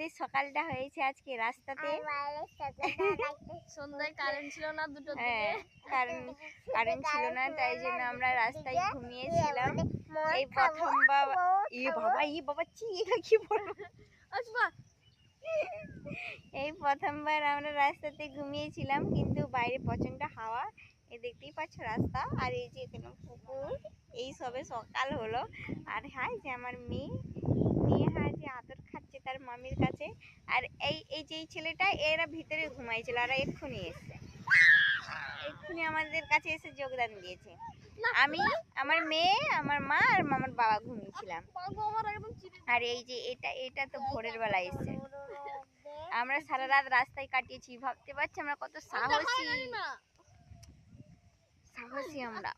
আমাদের সকালটা হয়েছে আজকে রাস্তাতে। সন্ধ্যায় কারেন্ট ছিল না, দুটোর দিকে হ্যাঁ, কারেন্ট ছিল না, তাই জন্য আমরা রাস্তায় ঘুমিয়েছিলাম। এই প্রথমবার বাবা চি এটা কি বলবো, এই প্রথমবার আমরা রাস্তাতে ঘুমিয়েছিলাম, কিন্তু বাইরে প্রচন্ড হাওয়া। এই দেখতেই পাচ্ছ রাস্তা, আর এই যে এখানে পুকুর। এই সবে সকাল হলো, আর হ্যাঁ যে আমার মেয়ে হ্যাঁ যে আদর খাচ্ছে তার মামির কাছে। আর এই যে এই ছেলেটা এরা ভিতরে ঘুমাইছিল, আর এক্ষুনি আমাদের কাছে এসে যোগদান দিয়েছে। আমি, আমার মেয়ে, আমার মা আর আমার বাবা ঘুমিয়েছিলাম। আর এই যে এটা তো ভোরের বেলা এসছে। আমরা সারা রাত রাস্তায় কাটিয়েছি, ভাবতে পারছি আমরা কত সাহসী আমরা।